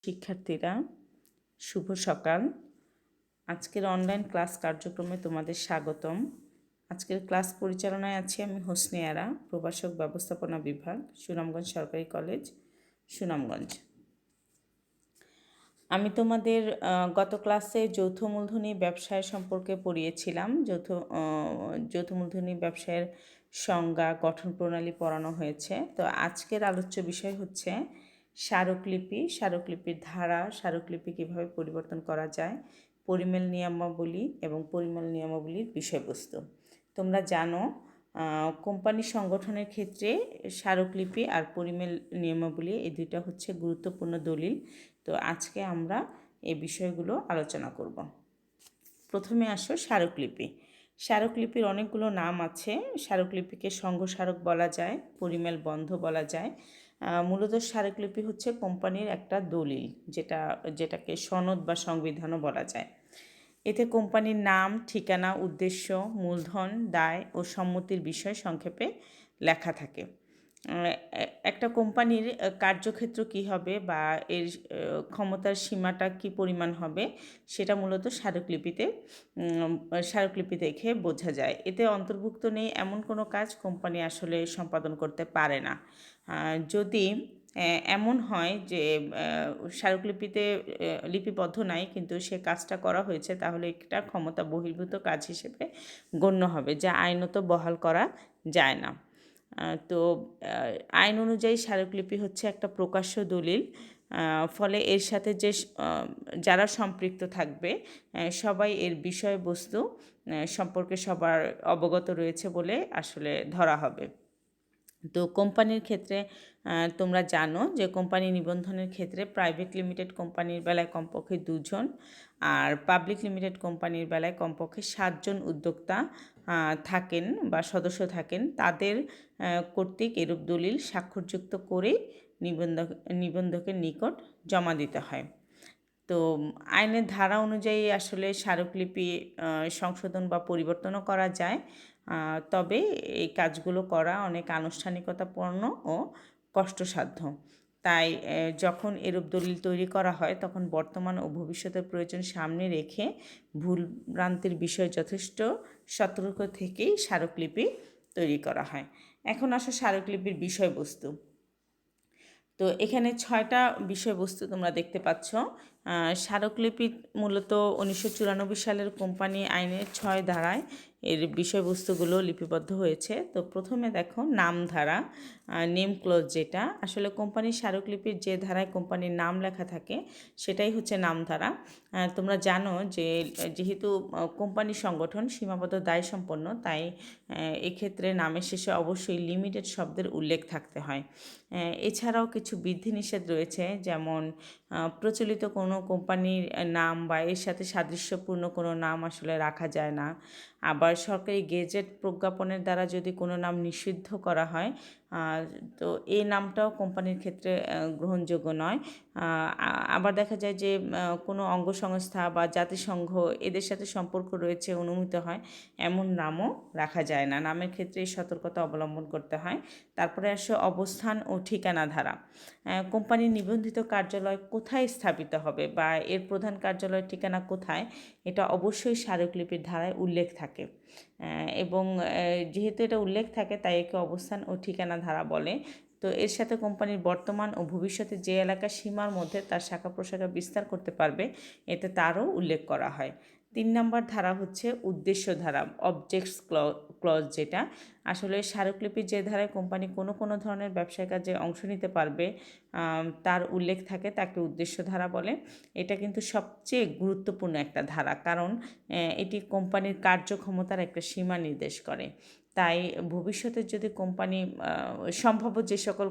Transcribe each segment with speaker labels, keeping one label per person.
Speaker 1: শিক্ষার্থীরা শুভ সকাল। আজকের অনলাইন ক্লাস কার্যক্রমে তোমাদের স্বাগতম। আজকের ক্লাস পরিচালনায় আছি আমি হোসনে আরা, প্রভাষক ব্যবস্থাপনা বিভাগ, সুনামগঞ্জ সরকারি কলেজ, সুনামগঞ্জ। আমি তোমাদের গত ক্লাসে যৌথ মূলধনী ব্যবসায় সম্পর্কে পড়িয়েছিলাম। যৌথ মূলধনী ব্যবসায়ের সংজ্ঞা, গঠন প্রণালী পড়ানো হয়েছে। তো আজকের আলোচ্য বিষয় হচ্ছে স্মারকলিপি, স্মারকলিপির ধারা, স্মারকলিপি কীভাবে পরিবর্তন করা যায়, পরিমেল নিয়মাবলী এবং পরিমেল নিয়মাবলীর বিষয়বস্তু। তোমরা জানো কোম্পানি সংগঠনের ক্ষেত্রে স্মারকলিপি আর পরিমেল নিয়মাবলী এই দুইটা হচ্ছে গুরুত্বপূর্ণ দলিল। তো আজকে আমরা এই বিষয়গুলো আলোচনা করব। প্রথমে আসো স্মারকলিপি। স্মারকলিপির অনেকগুলো নাম আছে। স্মারকলিপিকে সংঘ স্মারক বলা যায়, পরিমেল বন্ধ বলা যায়। মূলত স্মারকলিপি হচ্ছে কোম্পানির একটা দলিল, যেটাকে সনদ বা সংবিধানও বলা যায়। এতে কোম্পানির নাম, ঠিকানা, উদ্দেশ্য, মূলধন, দায় ও সম্মতির বিষয় সংক্ষেপে লেখা থাকে। একটা কোম্পানির কার্যক্ষেত্র কী হবে বা এর ক্ষমতার সীমাটা কী পরিমাণ হবে সেটা মূলত স্মারকলিপি দেখে বোঝা যায়। এতে অন্তর্ভুক্ত নেই এমন কোনো কাজ কোম্পানি আসলে সম্পাদন করতে পারে না। যদি এমন হয় যে স্মারকলিপিতে লিপিবদ্ধ নাই কিন্তু সে কাজটা করা হয়েছে, তাহলে এটা ক্ষমতা বহির্ভূত কাজ হিসেবে গণ্য হবে, যা আইনত বহাল করা যায় না। তো আইন অনুযায়ী স্মারকলিপি হচ্ছে একটা প্রকাশ্য দলিল। ফলে এর সাথে যারা সম্পৃক্ত থাকবে সবাই এর বিষয়বস্তু সম্পর্কে সবার অবগত রয়েছে বলে আসলে ধরা হবে। তো কোম্পানির ক্ষেত্রে তোমরা জানো যে কোম্পানি নিবন্ধনের ক্ষেত্রে প্রাইভেট লিমিটেড কোম্পানির বেলায় কমপক্ষে 2 জন আর পাবলিক লিমিটেড কোম্পানির বেলায় কমপক্ষে 7 জন উদ্যোক্তা থাকেন বা সদস্য থাকেন। তাদের কর্তৃক এরূপ দলিল স্বাক্ষরযুক্ত করে নিবন্ধকের নিকট জমা দিতে হয়। তো আইনের ধারা অনুযায়ী আসলে স্মারকলিপি সংশোধন বা পরিবর্তনও করা যায়, তবে এই কাজগুলো করা অনেক আনুষ্ঠানিকতাপূর্ণ ও কষ্টসাধ্য। তাই যখন এরূপ দলিল তৈরি করা হয় তখন বর্তমান ও ভবিষ্যতের প্রয়োজন সামনে রেখে ভুলভ্রান্তির বিষয়ে যথেষ্ট সতর্ক থেকেই স্মারকলিপি তৈরি করা হয়। এখন আসো স্মারকলিপির বিষয়বস্তু। তো এখানে 6টা বিষয়বস্তু তোমরা দেখতে পাচ্ছ। স্মারকলিপি মূলত 1994 সালের কোম্পানি আইনের 6 ধারায় এর বিষয়বস্তুগুলো লিপিবদ্ধ হয়েছে। তো প্রথমে দেখো নামধারা, নেম ক্লোজ, যেটা আসলে কোম্পানির স্মারকলিপির যে ধারায় কোম্পানির নাম লেখা থাকে সেটাই হচ্ছে নামধারা। তোমরা জানো যে যেহেতু কোম্পানি সংগঠন সীমাবদ্ধ দায় সম্পন্ন, তাই এক্ষেত্রে নামের শেষে অবশ্যই লিমিটেড শব্দের উল্লেখ থাকতে হয়। এছাড়াও কিছু বিধিনিষেধ রয়েছে, যেমন প্রচলিত কোনো কোম্পানির নাম বা এর সাথে সাদৃশ্যপূর্ণ কোনো নাম আসলে রাখা যায় না। আবার সরকারি গেজেট প্রজ্ঞাপনের দ্বারা যদি কোনো নাম নিষিদ্ধ করা হয়, তো এই নামটাও কোম্পানির ক্ষেত্রে গ্রহণযোগ্য নয়। আবার দেখা যায় যে কোনো অঙ্গ সংস্থা বা জাতিসংঘ এদের সাথে সম্পর্ক রয়েছে, অনুমিত হয়, এমন নামও রাখা যায় না। নামের ক্ষেত্রে সতর্কতা অবলম্বন করতে হয়। তারপরে আসে অবস্থান ও ঠিকানা ধারা। কোম্পানির নিবন্ধিত কার্যালয় কোথায় স্থাপিত হবে বা এর প্রধান কার্যালয়ের ঠিকানা কোথায়, এটা অবশ্যই স্মারকলিপির ধারায় উল্লেখ থাকে। এবং যেহেতু এটা উল্লেখ থাকে তাই একে অবস্থান ও ঠিকানা ধারা বলে। তো এর সাথে কোম্পানির বর্তমান ও ভবিষ্যতে যে এলাকা সীমার মধ্যে তার শাখা প্রশাখা বিস্তার করতে পারবে, এতে তারও উল্লেখ করা হয়। 3 নম্বর ধারা হচ্ছে উদ্দেশ্য ধারা, অবজেক্টস ক্লজ, যেটা আসলে স্মারকলিপির যে ধারায় কোম্পানি কোনো ধরনের ব্যবসায় কাজে অংশ নিতে পারবে তার উল্লেখ থাকে, তাকে উদ্দেশ্য ধারা বলে। এটা কিন্তু সবচেয়ে গুরুত্বপূর্ণ একটা ধারা, কারণ এটি কোম্পানির কার্যক্ষমতার একটা সীমা নির্দেশ করে। তাই ভবিষ্যতে যদি কোম্পানি সম্ভাব্য যে সকল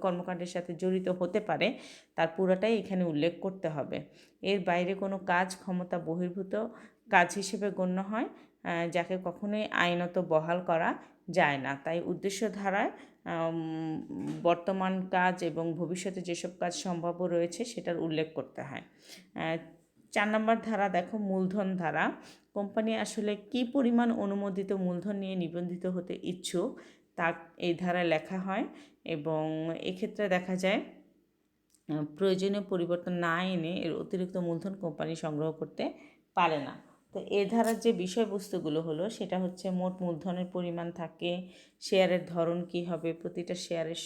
Speaker 1: কর্মকাণ্ডের সাথে জড়িত হতে পারে তার পুরোটাই এখানে উল্লেখ করতে হবে। এর বাইরে কোনো কাজ ক্ষমতা বহির্ভূত কাজ হিসেবে গণ্য হয়, যাকে কখনোই আইনত বহাল করা যায় না। তাই উদ্দেশ্য ধারায় বর্তমান কাজ এবং ভবিষ্যতে যেসব কাজ সম্ভাব্য রয়েছে সেটার উল্লেখ করতে হয়। 4 নম্বর ধারা দেখো মূলধন ধারা। কোম্পানি আসলে কী পরিমাণ অনুমোদিত মূলধন নিয়ে নিবন্ধিত হতে ইচ্ছুক তা এই ধারায় লেখা হয় এবং এক্ষেত্রে দেখা যায় প্রয়োজনীয় পরিবর্তন না এনে এর অতিরিক্ত মূলধন কোম্পানি সংগ্রহ করতে পারে না। তো এ ধারার যে বিষয়বস্তুগুলো হলো সেটা হচ্ছে মোট মূলধনের পরিমাণ থাকে, শেয়ারের ধরন কী হবে, প্রতিটা শেয়ারের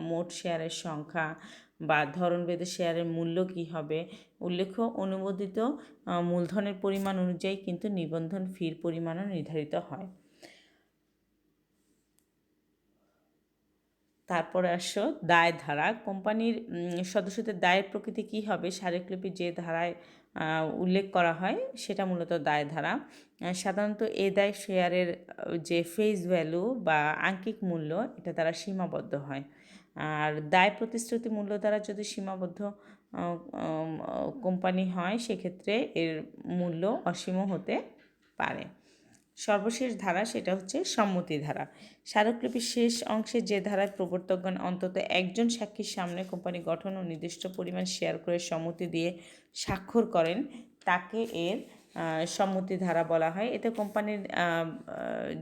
Speaker 1: মোট শেয়ারের সংখ্যা বা ধরনভেদে শেয়ারের মূল্য কী হবে, উল্লেখ্য অনুমোদিত মূলধনের পরিমাণ অনুযায়ী কিন্তু নিবন্ধন ফির পরিমাণও নির্ধারিত হয়। তারপরে আসো দায় ধারা। কোম্পানির সদস্যদের দায়ের প্রকৃতি কী হবে, স্মারকলিপি যে ধারায় উল্লেখ করা হয় সেটা মূলত দায় ধারা। সাধারণত এ দায় শেয়ারের যে ফেস ভ্যালু বা আঙ্কিক মূল্য এটা দ্বারা সীমাবদ্ধ হয়। আর দায় প্রতিশ্রুতি মূল্য দ্বারা যদি সীমাবদ্ধ কোম্পানি হয় সেক্ষেত্রে এর মূল্য অসীমও হতে পারে। সর্বশেষ ধারা সেটা হচ্ছে সম্মতি ধারা। স্মারকলিপির শেষ অংশে যে ধারায় প্রবর্তকগণ অন্তত একজন সাক্ষীর সামনে কোম্পানি গঠন ও নির্দিষ্ট পরিমাণ শেয়ার করে সম্মতি দিয়ে স্বাক্ষর করেন তাকে এর সম্মতি ধারা বলা হয়। এতে কোম্পানির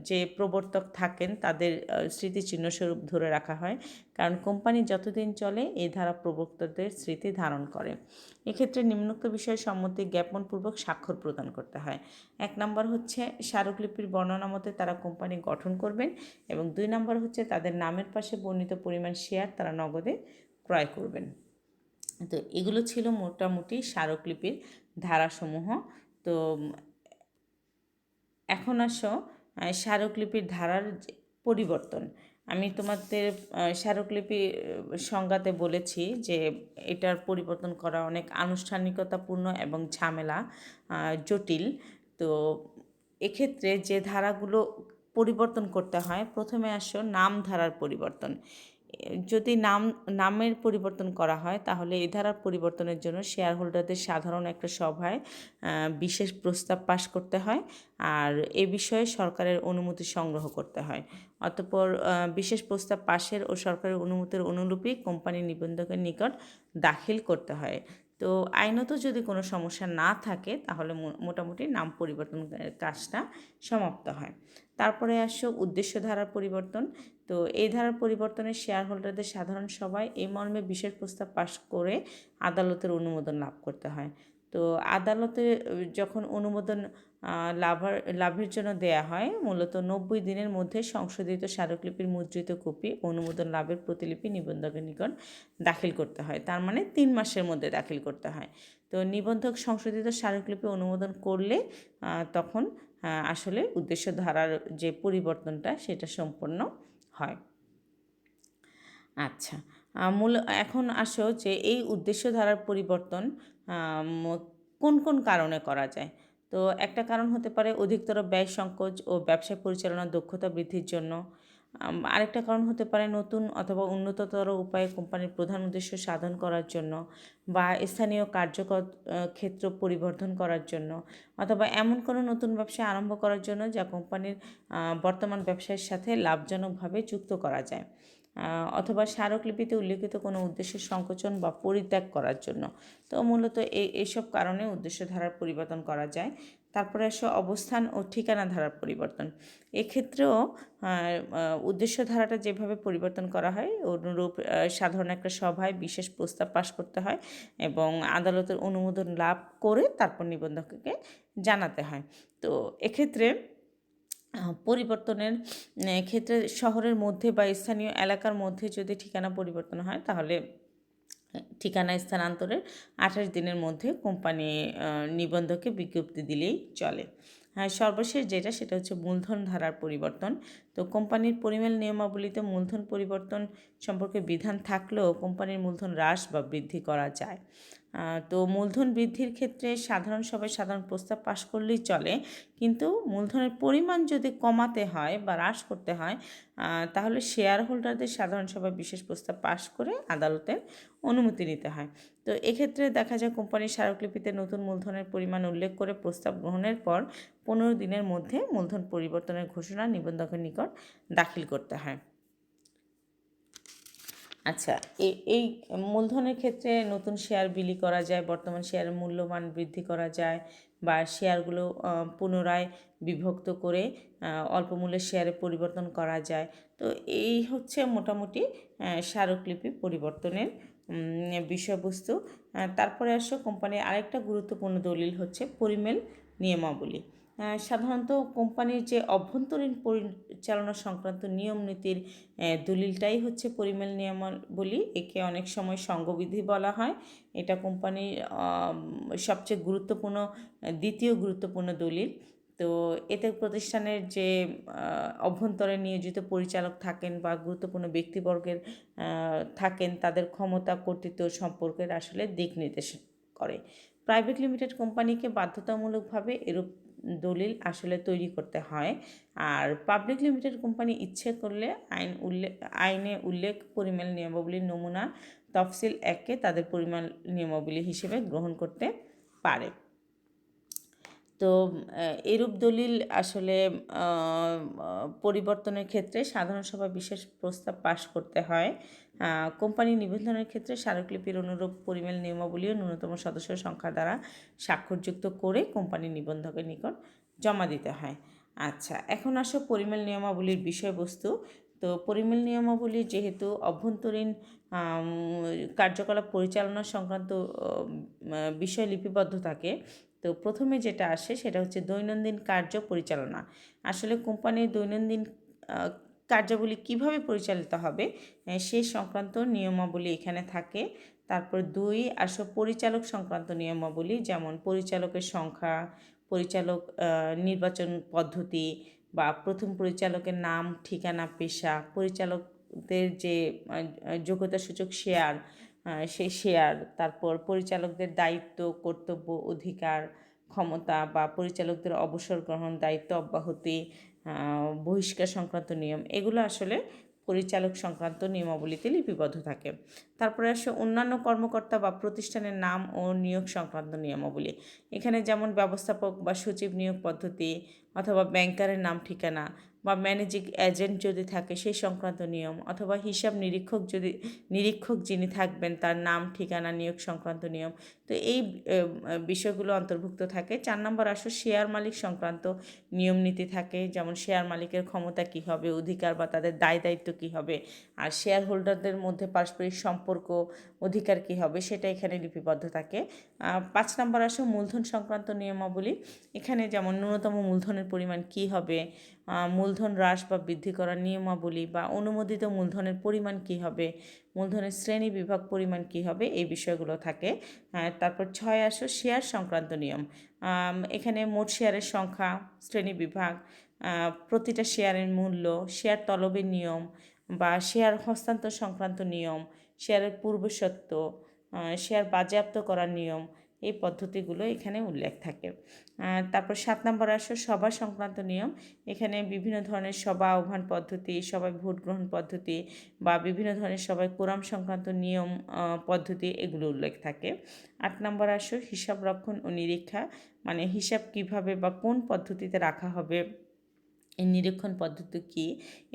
Speaker 1: যে প্রবর্তক থাকেন তাদের স্মৃতিচিহ্নস্বরূপ ধরে রাখা হয়, কারণ কোম্পানি যতদিন চলে এই ধারা প্রবর্তকদের স্মৃতি ধারণ করে। এক্ষেত্রে নিম্নোক্ত বিষয়ে সম্মতি জ্ঞাপনপূর্বক স্বাক্ষর প্রদান করতে হয়। 1 নম্বর হচ্ছে স্মারকলিপির বর্ণনা মতে তারা কোম্পানি গঠন করবেন, এবং 2 নম্বর হচ্ছে তাদের নামের পাশে বর্ণিত পরিমাণ শেয়ার তারা নগদে ক্রয় করবেন। তো এগুলো ছিল মোটামুটি স্মারকলিপির ধারাসমূহ। তো এখন আসো স্মারকলিপির ধারার পরিবর্তন। আমি তোমাদের স্মারকলিপি সংজ্ঞাতে বলেছি যে এটার পরিবর্তন করা অনেক আনুষ্ঠানিকতাপূর্ণ এবং ঝামেলা জটিল। তো এক্ষেত্রে যে ধারাগুলো পরিবর্তন করতে হয়, প্রথমে আসো নাম ধারার পরিবর্তন। যদি নামের পরিবর্তন করা হয় তাহলে এই ধারার পরিবর্তনের জন্য শেয়ার হোল্ডারদের সাধারণ একটা সভায় বিশেষ প্রস্তাব পাশ করতে হয়, আর এ বিষয়ে সরকারের অনুমতি সংগ্রহ করতে হয়। অতঃপর বিশেষ প্রস্তাব পাশের ও সরকারের অনুমতির অনুলিপি কোম্পানি নিবন্ধকের নিকট দাখিল করতে হয়। তো আইনত যদি কোনো সমস্যা না থাকে তাহলে মোটামুটি নাম পরিবর্তনের কাজটা সমাপ্ত হয়। তারপরে আসো উদ্দেশ্য ধারার পরিবর্তন। তো এই ধারার পরিবর্তনে শেয়ার হোল্ডারদের সাধারণ সভায় এই মর্মে বিশেষ প্রস্তাব পাশ করে আদালতের অনুমোদন লাভ করতে হয়। তো আদালতে যখন অনুমোদন লাভের জন্য দেয়া হয়, মূলত 90 দিনের মধ্যে সংশোধিত স্মারকলিপির মুদ্রিত কপি অনুমোদন লাভের প্রতিলিপি নিবন্ধকের নিকট দাখিল করতে হয়। তার মানে 3 মাসের মধ্যে দাখিল করতে হয়। তো নিবন্ধক সংশোধিত স্মারকলিপি অনুমোদন করলে তখন আসলে উদ্দেশ্য ধারার যে পরিবর্তনটা সেটা সম্পন্ন হয়। আচ্ছা, এখন আসো যে এই উদ্দেশ্য ধারার পরিবর্তন কোন কোন কারণে করা যায়। তো একটা কারণ হতে পারে অধিকতর ব্যয় সংকোচ ও ব্যবসা পরিচালনার দক্ষতা বৃদ্ধির জন্য। আরেকটা কারণ হতে পারে নতুন অথবা উন্নততর উপায়ে কোম্পানির প্রধান উদ্দেশ্য সাধন করার জন্য, বা স্থানীয় কার্যকর ক্ষেত্র পরিবর্ধন করার জন্য, অথবা এমন কোনো নতুন ব্যবসা আরম্ভ করার জন্য যা কোম্পানির বর্তমান ব্যবসায়ের সাথে লাভজনকভাবে যুক্ত করা যায়, অথবা স্মারকলিপিতে উল্লিখিত কোনো উদ্দেশ্যের সংকোচন বা পরিত্যাগ করার জন্য। তো মূলত এইসব কারণে উদ্দেশ্য ধারার পরিবর্তন করা যায়। তারপরে আসে অবস্থান ও ঠিকানা ধারার পরিবর্তন। এক্ষেত্রেও উদ্দেশ্য ধারাটা যেভাবে পরিবর্তন করা হয় অনুরূপ সাধারণ একটা সভায় বিশেষ প্রস্তাব পাশ করতে হয় এবং আদালতের অনুমোদন লাভ করে তারপর নিবন্ধককে জানাতে হয়। তো এক্ষেত্রে পরিবর্তনের ক্ষেত্রে শহরের মধ্যে বা স্থানীয় এলাকার মধ্যে যদি ঠিকানা পরিবর্তন হয় তাহলে ঠিকানা স্থানান্তরের 28 দিনের মধ্যে কোম্পানি নিবন্ধকে বিজ্ঞপ্তি দিলেই চলে। সর্বশেষ যেটা সেটা হচ্ছে মূলধন ধারার পরিবর্তন। তো কোম্পানির পরিমেল নিয়মাবলীতে মূলধন পরিবর্তন সম্পর্কে বিধান থাকলেও কোম্পানির মূলধন হ্রাস বা বৃদ্ধি করা যায়। তো মূলধন বৃদ্ধির ক্ষেত্রে সাধারণ সভায় সাধারণ প্রস্তাব পাশ করলেই চলে, কিন্তু মূলধনের পরিমাণ যদি কমাতে হয় বা হ্রাস করতে হয় তাহলে শেয়ার হোল্ডারদের সাধারণ সভায় বিশেষ প্রস্তাব পাশ করে আদালতের অনুমতি নিতে হয়। তো এক্ষেত্রে দেখা যায় কোম্পানির স্মারকলিপিতে নতুন মূলধনের পরিমাণ উল্লেখ করে প্রস্তাব গ্রহণের পর 15 দিনের মধ্যে মূলধন পরিবর্তনের ঘোষণা নিবন্ধকের নিকট দাখিল করতে হয়। আচ্ছা, এই মূলধনের ক্ষেত্রে নতুন শেয়ার বিলি করা যায়, বর্তমান শেয়ারের মূল্যমান বৃদ্ধি করা যায়, বা শেয়ারগুলো পুনরায় বিভক্ত করে অল্প মূল্যের শেয়ারে পরিবর্তন করা যায়। তো এই হচ্ছে মোটামুটি স্মারকলিপি পরিবর্তনের বিষয়বস্তু। তারপরে আসো কোম্পানির আরেকটা গুরুত্বপূর্ণ দলিল হচ্ছে পরিমেল নিয়মাবলী। সাধারণত কোম্পানির যে অভ্যন্তরীণ পরিচালনা সংক্রান্ত নিয়ম নীতির দলিলটাই হচ্ছে পরিমেল নিয়মাবলী। একে অনেক সময় সঙ্গবিধি বলা হয়। এটা কোম্পানির সবচেয়ে গুরুত্বপূর্ণ দ্বিতীয় গুরুত্বপূর্ণ দলিল। তো এতে প্রতিষ্ঠানের যে অভ্যন্তরে নিয়োজিত পরিচালক থাকেন বা গুরুত্বপূর্ণ ব্যক্তিবর্গের থাকেন, তাদের ক্ষমতা কর্তৃত্ব সম্পর্কের আসলে দিক নির্দেশ করে। প্রাইভেট লিমিটেড কোম্পানিকে বাধ্যতামূলকভাবে এরূপ দলিল আসলে তৈরি করতে হয়। আর পাবলিক লিমিটেড কোম্পানি ইচ্ছে করলে আইনে উল্লেখ পরিমেল নিয়মাবলীর নমুনা তফসিল 1-কে তাদের পরিমেল নিয়মাবলী হিসেবে গ্রহণ করতে পারে। তো এরূপ দলিল আসলে পরিবর্তনের ক্ষেত্রে সাধারণ সভায় বিশেষ প্রস্তাব পাশ করতে হয়। কোম্পানি নিবন্ধনের ক্ষেত্রে স্মারকলিপির অনুরূপ পরিমেল নিয়মাবলীও ন্যূনতম সদস্য সংখ্যা দ্বারা স্বাক্ষরযুক্ত করে কোম্পানি নিবন্ধকের নিকট জমা দিতে হয়। আচ্ছা, এখন আসো পরিমেল নিয়মাবলীর বিষয়বস্তু। তো পরিমেল নিয়মাবলী যেহেতু অভ্যন্তরীণ কার্যকলাপ পরিচালনা সংক্রান্ত বিষয় লিপিবদ্ধ থাকে, তো প্রথমে যেটা আসে সেটা হচ্ছে দৈনন্দিন কার্য পরিচালনা। আসলে কোম্পানির দৈনন্দিন কার্যাবলী কিভাবে পরিচালিত হবে সে সংক্রান্ত নিয়মাবলী এখানে থাকে। তারপর 2 আসো পরিচালক সংক্রান্ত নিয়মাবলী, যেমন পরিচালকের সংখ্যা, পরিচালক নির্বাচন পদ্ধতি বা প্রথম পরিচালকের নাম, ঠিকানা, পেশা, পরিচালকদের যে যোগ্যতাসূচক শেয়ার, সেই শেয়ার, তারপর পরিচালকদের দায়িত্ব, কর্তব্য, অধিকার, ক্ষমতা বা পরিচালকদের অবসর গ্রহণ, দায়িত্ব অব্যাহতি, বহিষ্কার সংক্রান্ত নিয়ম, এগুলো আসলে পরিচালক সংক্রান্ত নিয়মাবলীতে লিপিবদ্ধ থাকে। তারপরে আসে অন্যান্য কর্মকর্তা বা প্রতিষ্ঠানের নাম ও নিয়োগ সংক্রান্ত নিয়মাবলী। এখানে যেমন ব্যবস্থাপক বা সচিব নিয়োগ পদ্ধতি, অথবা ব্যাংকারের নাম ঠিকানা, বা ম্যানেজিং এজেন্ট যদি থাকে সেই সংক্রান্ত নিয়ম, অথবা হিসাব নিরীক্ষক যিনি থাকবেন তার নাম, ঠিকানা, নিয়োগ সংক্রান্ত নিয়ম। তো এই বিষয়গুলো অন্তর্ভুক্ত থাকে। 4 নম্বর আসো শেয়ার মালিক সংক্রান্ত নিয়ম নীতি থাকে, যেমন শেয়ার মালিকের ক্ষমতা কী হবে, অধিকার বা তাদের দায় দায়িত্ব কী হবে, আর শেয়ার হোল্ডারদের মধ্যে পারস্পরিক সম্পর্ক, অধিকার কী হবে, সেটা এখানে লিপিবদ্ধ থাকে। 5 নম্বর আসো মূলধন সংক্রান্ত নিয়মাবলী। এখানে যেমন ন্যূনতম মূলধনের পরিমাণ কী হবে, মূলধন হ্রাস বা বৃদ্ধি করার নিয়মাবলী, বা অনুমোদিত মূলধনের পরিমাণ কী হবে, মূলধনের শ্রেণী বিভাগ পরিমাণ কী হবে, এই বিষয়গুলো থাকে। তারপর 6 আসো শেয়ার সংক্রান্ত নিয়ম। এখানে মোট শেয়ারের সংখ্যা, শ্রেণী বিভাগ, প্রতিটা শেয়ারের মূল্য, শেয়ার তলবের নিয়ম বা শেয়ার হস্তান্তর সংক্রান্ত নিয়ম, শেয়ারের পূর্বশর্ত, শেয়ার বাজেয়াপ্ত করার নিয়ম, এই পদ্ধতিগুলো এখানে উল্লেখ থাকে। তারপর 7 নম্বর আসো সভা সংক্রান্ত নিয়ম। এখানে বিভিন্ন ধরনের সভা আহ্বান পদ্ধতি, সভায় ভোট গ্রহণ পদ্ধতি বা বিভিন্ন ধরনের সভায় কোরাম সংক্রান্ত নিয়ম পদ্ধতি, এগুলো উল্লেখ থাকে। 8 নম্বর আসো হিসাব রক্ষণ ও নিরীক্ষা, মানে হিসাব কিভাবে বা কোন পদ্ধতিতে রাখা হবে, এই নিরীক্ষণ পদ্ধতি কী,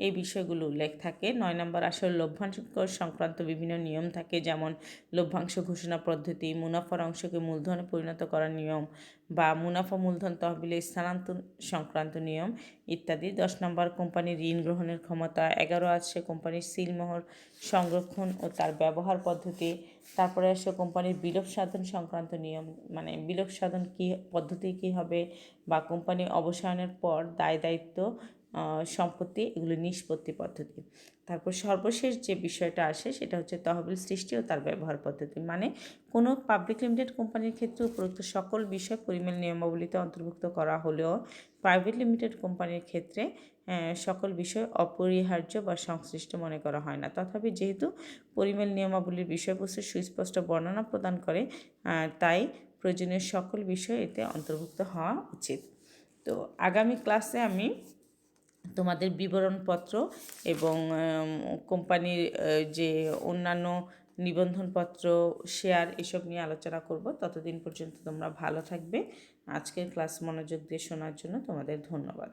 Speaker 1: এই বিষয়গুলো উল্লেখ থাকে। 9 নম্বর আসলে লভ্যাংশ সংক্রান্ত বিভিন্ন নিয়ম থাকে, যেমন লভ্যাংশ ঘোষণা পদ্ধতি, মুনাফার অংশকে মূলধনে পরিণত করার নিয়ম বা মুনাফা মূলধন তহবিলে স্থানান্তর সংক্রান্ত নিয়ম ইত্যাদি। 10 নম্বর কোম্পানির ঋণ গ্রহণের ক্ষমতা। 11 আছে কোম্পানির সিলমোহর সংরক্ষণ ও তার ব্যবহার পদ্ধতি। তারপরে আসে কোম্পানির বিলোপ সাধন সংক্রান্ত নিয়ম, মানে বিলোপ সাধন কী পদ্ধতি কী হবে, বা কোম্পানি অবসানের পর দায় দায়িত্ব, সম্পত্তি, এগুলো নিষ্পত্তি পদ্ধতি। তারপর সর্বশেষ যে বিষয়টা আসে সেটা হচ্ছে তহবিল সৃষ্টি ও তার ব্যবহার পদ্ধতি, মানে কোনো পাবলিক লিমিটেড কোম্পানির ক্ষেত্রে উপরোক্ত সকল বিষয় পরিমেল নিয়মাবলীতে অন্তর্ভুক্ত করা হলেও প্রাইভেট লিমিটেড কোম্পানির ক্ষেত্রে সকল বিষয় অপরিহার্য বা সংশ্লিষ্ট মনে করা হয় না। তথাপি যেহেতু পরিমেল নিয়মাবলীর বিষয়বস্তু সুস্পষ্ট বর্ণনা প্রদান করে, তাই প্রয়োজনীয় সকল বিষয় এতে অন্তর্ভুক্ত হওয়া উচিত। তো আগামী ক্লাসে আমি তোমাদের বিবরণপত্র এবং কোম্পানির যে অন্যান্য নিবন্ধনপত্র, শেয়ার, এসব নিয়ে আলোচনা করব। ততদিন পর্যন্ত তোমরা ভালো থাকবে। আজকের ক্লাস মনোযোগ দিয়ে শোনার জন্য তোমাদের ধন্যবাদ।